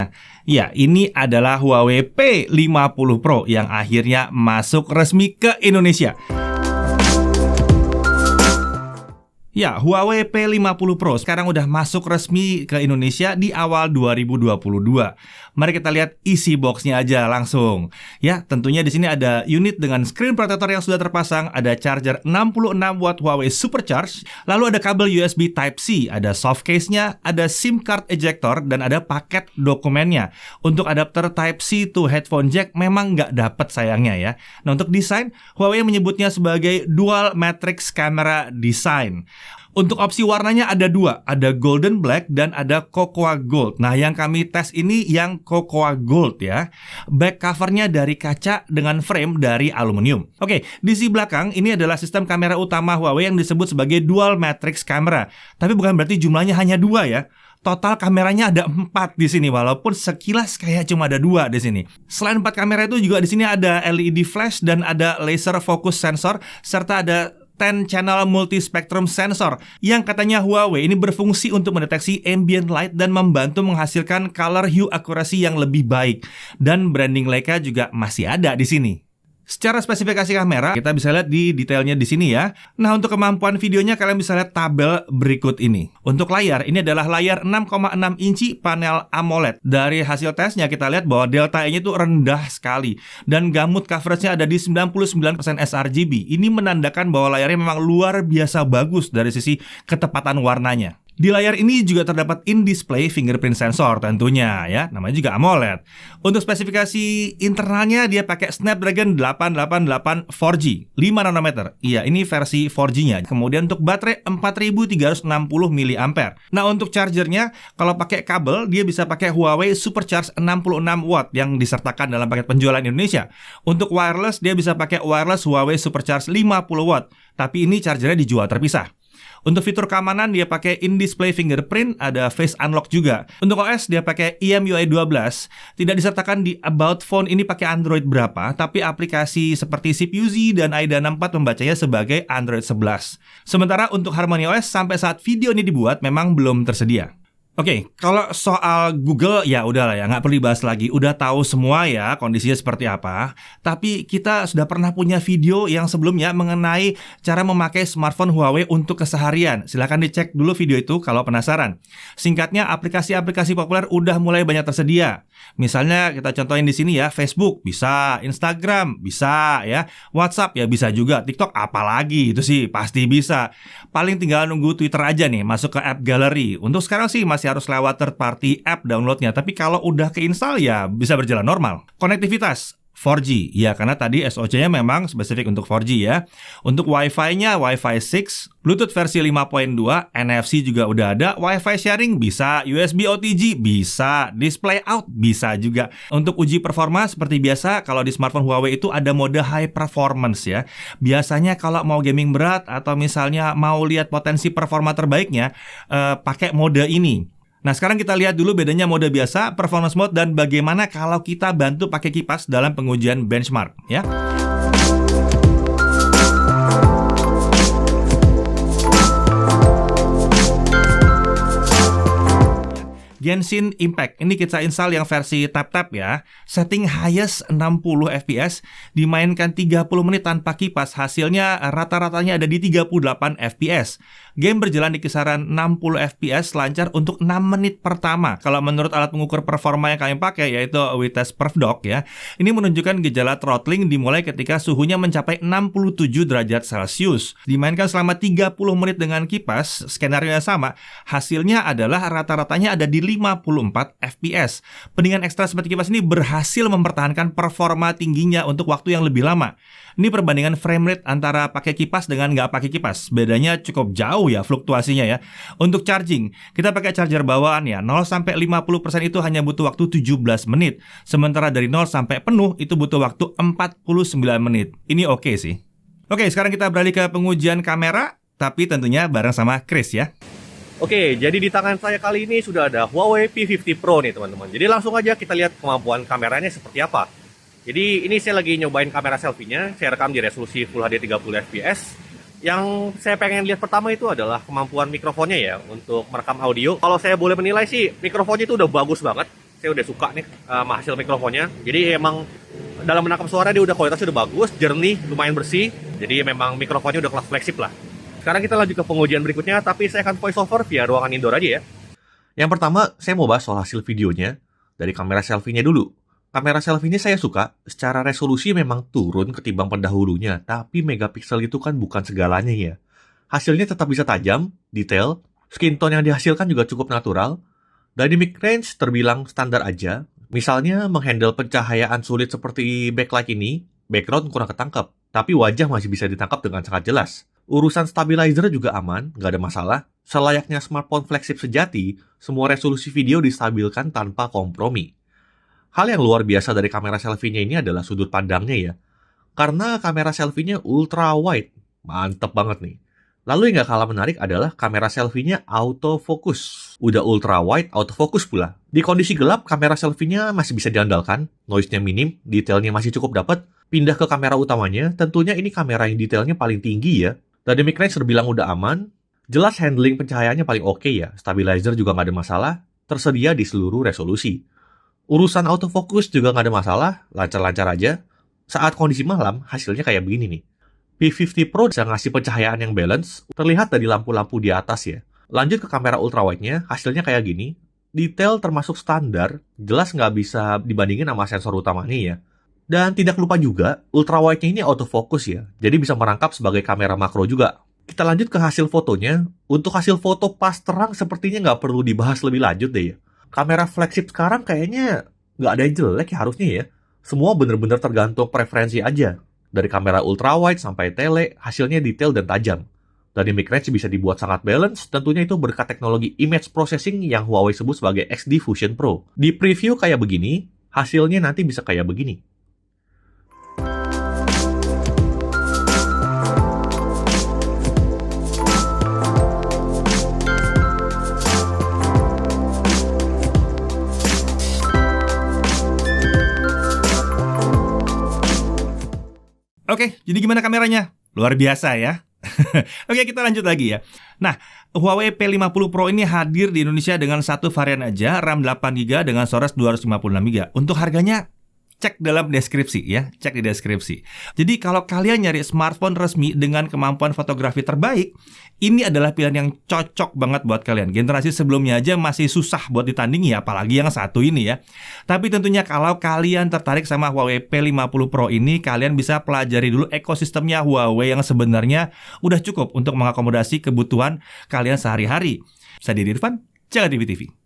Indonesia. Ya, ini adalah Huawei P50 Pro yang akhirnya masuk resmi ke Indonesia. Ya, Huawei P50 Pro sekarang udah masuk resmi ke Indonesia di awal 2022. Mari kita lihat isi boxnya aja langsung. Ya, tentunya di sini ada unit dengan screen protector yang sudah terpasang, ada charger 66 watt Huawei Supercharge, lalu ada kabel USB Type-C, ada soft case-nya, ada SIM card ejector, dan ada paket dokumennya. Untuk adapter Type-C to headphone jack memang nggak dapet sayangnya ya. Nah, untuk desain, Huawei menyebutnya sebagai dual matrix camera design. Untuk opsi warnanya ada dua, ada golden black dan ada cocoa gold. Nah, yang kami tes ini yang cocoa gold ya. Back covernya dari kaca dengan frame dari aluminium. Oke, di sisi belakang ini adalah sistem kamera utama Huawei yang disebut sebagai dual matrix camera. Tapi bukan berarti jumlahnya hanya dua ya. Total kameranya ada 4 di sini, walaupun sekilas kayak cuma ada 2 di sini. Selain 4 kamera itu juga di sini ada LED flash dan ada laser focus sensor serta ada 10 channel multispectrum sensor yang katanya Huawei ini berfungsi untuk mendeteksi ambient light dan membantu menghasilkan color hue accuracy yang lebih baik. Dan branding Leica juga masih ada di sini. Secara spesifikasi kamera, kita bisa lihat di detailnya di sini ya. Nah, untuk kemampuan videonya kalian bisa lihat tabel berikut ini. Untuk layar, ini adalah layar 6,6 inci panel AMOLED. Dari hasil tesnya kita lihat bahwa delta E-nya itu rendah sekali. Dan gamut coveragenya ada di 99% sRGB. Ini menandakan bahwa layarnya memang luar biasa bagus dari sisi ketepatan warnanya. Di layar ini juga terdapat in-display fingerprint sensor tentunya ya, namanya juga AMOLED. Untuk spesifikasi internalnya dia pakai Snapdragon 888 4G, 5 nanometer. Iya, ini versi 4G-nya. Kemudian untuk baterai 4360 mAh. Nah, untuk chargernya kalau pakai kabel dia bisa pakai Huawei Supercharge 66 watt yang disertakan dalam paket penjualan Indonesia. Untuk wireless dia bisa pakai wireless Huawei Supercharge 50 watt, tapi ini chargernya dijual terpisah. Untuk fitur keamanan dia pakai in-display fingerprint, ada face unlock juga. Untuk OS dia pakai EMUI 12. Tidak disertakan di About Phone ini pakai Android berapa, tapi aplikasi seperti SIP-UZ dan AIDA 64 membacanya sebagai Android 11. Sementara untuk HarmonyOS sampai saat video ini dibuat memang belum tersedia. Oke, kalau soal Google ya udahlah ya, nggak perlu dibahas lagi. Udah tahu semua ya kondisinya seperti apa. Tapi kita sudah pernah punya video yang sebelumnya mengenai cara memakai smartphone Huawei untuk keseharian. Silahkan dicek dulu video itu kalau penasaran. Singkatnya, aplikasi-aplikasi populer udah mulai banyak tersedia. Misalnya kita contohin di sini ya, Facebook bisa, Instagram bisa ya, WhatsApp ya bisa juga, TikTok apalagi itu sih pasti bisa. Paling tinggal nunggu Twitter aja nih, masuk ke app gallery. Untuk sekarang sih masih harus lewat third party app downloadnya, tapi kalau udah keinstall ya bisa berjalan normal. Konektivitas 4G, ya karena tadi SoC-nya memang spesifik untuk 4G ya. Untuk Wi-Fi-nya Wi-Fi 6, Bluetooth versi 5.2, NFC juga udah ada, Wi-Fi sharing bisa, USB OTG bisa, display out bisa juga. Untuk uji performa seperti biasa, kalau di smartphone Huawei itu ada mode high performance ya. Biasanya kalau mau gaming berat atau misalnya mau lihat potensi performa terbaiknya, pakai mode ini. Nah, sekarang kita lihat dulu bedanya mode biasa, performance mode, dan bagaimana kalau kita bantu pakai kipas dalam pengujian benchmark, ya. Genshin Impact, ini kita install yang versi tap-tap ya. Setting highest 60 fps, dimainkan 30 menit tanpa kipas. Hasilnya rata-ratanya ada di 38 fps. Game berjalan di kisaran 60 fps lancar untuk 6 menit pertama. Kalau menurut alat pengukur performa yang kami pakai, yaitu Vitesse Perfdock ya, ini menunjukkan gejala throttling dimulai ketika suhunya mencapai 67 derajat Celcius. Dimainkan selama 30 menit dengan kipas, skenario yang sama, hasilnya adalah rata-ratanya ada di 54 fps. Pendingan ekstra seperti kipas ini berhasil mempertahankan performa tingginya untuk waktu yang lebih lama. Ini perbandingan frame rate antara pakai kipas dengan nggak pakai kipas. Bedanya cukup jauh ya fluktuasinya ya. Untuk charging, kita pakai charger bawaan ya. 0-50% itu hanya butuh waktu 17 menit. Sementara dari 0 sampai penuh itu butuh waktu 49 menit. Ini oke sih. Oke, sekarang kita beralih ke pengujian kamera, tapi tentunya bareng sama Chris ya. Oke, jadi di tangan saya kali ini sudah ada Huawei P50 Pro nih teman-teman. Jadi langsung aja kita lihat kemampuan kameranya seperti apa. Jadi ini saya lagi nyobain kamera selfie-nya. Saya rekam di resolusi Full HD 30 fps. Yang saya pengen lihat pertama itu adalah kemampuan mikrofonnya ya untuk merekam audio. Kalau saya boleh menilai sih, mikrofonnya itu udah bagus banget. Saya udah suka nih sama hasil mikrofonnya. Jadi emang dalam menangkap suara dia udah kualitasnya udah bagus, jernih, lumayan bersih. Jadi memang mikrofonnya udah kelas flagship lah. Sekarang kita lanjut ke pengujian berikutnya, tapi saya akan voice over via ruangan indoor aja ya. Yang pertama, saya mau bahas soal hasil videonya dari kamera selfie-nya dulu. Kamera selfie-nya saya suka, secara resolusi memang turun ketimbang pendahulunya, tapi megapiksel itu kan bukan segalanya ya. Hasilnya tetap bisa tajam, detail, skin tone yang dihasilkan juga cukup natural. Dynamic range terbilang standar aja, misalnya menghandle pencahayaan sulit seperti backlight ini, background kurang ketangkep, tapi wajah masih bisa ditangkap dengan sangat jelas. Urusan stabilizer juga aman, nggak ada masalah. Selayaknya smartphone flagship sejati, semua resolusi video distabilkan tanpa kompromi. Hal yang luar biasa dari kamera selfie-nya ini adalah sudut pandangnya ya. Karena kamera selfie-nya ultra wide, mantep banget nih. Lalu yang gak kalah menarik adalah kamera selfie-nya autofocus. Udah ultra wide, autofocus pula. Di kondisi gelap, kamera selfie-nya masih bisa diandalkan, noise-nya minim, detailnya masih cukup dapat. Pindah ke kamera utamanya, tentunya ini kamera yang detailnya paling tinggi ya. Dynamic range terbilang udah aman, jelas handling pencahayaannya paling oke ya, stabilizer juga gak ada masalah, tersedia di seluruh resolusi. Urusan autofocus juga gak ada masalah, lancar-lancar aja. Saat kondisi malam, hasilnya kayak begini nih. P50 Pro bisa ngasih pencahayaan yang balance, terlihat dari lampu-lampu di atas ya. Lanjut ke kamera ultrawide-nya, hasilnya kayak gini. Detail termasuk standar, jelas nggak bisa dibandingin sama sensor utamanya ya. Dan tidak lupa juga, ultrawide-nya ini autofocus ya, jadi bisa merangkap sebagai kamera makro juga. Kita lanjut ke hasil fotonya. Untuk hasil foto pas terang sepertinya nggak perlu dibahas lebih lanjut deh ya. Kamera flagship sekarang kayaknya nggak ada yang jelek ya harusnya ya. Semua bener-bener tergantung preferensi aja. Dari kamera ultrawide sampai tele, hasilnya detail dan tajam. Dynamic range bisa dibuat sangat balance, tentunya itu berkat teknologi image processing yang Huawei sebut sebagai XD Fusion Pro. Di preview kayak begini, hasilnya nanti bisa kayak begini. Oke, jadi gimana kameranya? Luar biasa ya. Oke, kita lanjut lagi ya. Nah, Huawei P50 Pro ini hadir di Indonesia dengan satu varian aja, RAM 8GB dengan storage 256GB. Untuk harganya, cek dalam deskripsi ya, cek di deskripsi. Jadi kalau kalian nyari smartphone resmi dengan kemampuan fotografi terbaik, ini adalah pilihan yang cocok banget buat kalian. Generasi sebelumnya aja masih susah buat ditandingi ya, apalagi yang satu ini ya. Tapi tentunya kalau kalian tertarik sama Huawei P50 Pro ini, kalian bisa pelajari dulu ekosistemnya Huawei yang sebenarnya udah cukup untuk mengakomodasi kebutuhan kalian sehari-hari. Saya Didi Irfan, Jaga TV TV.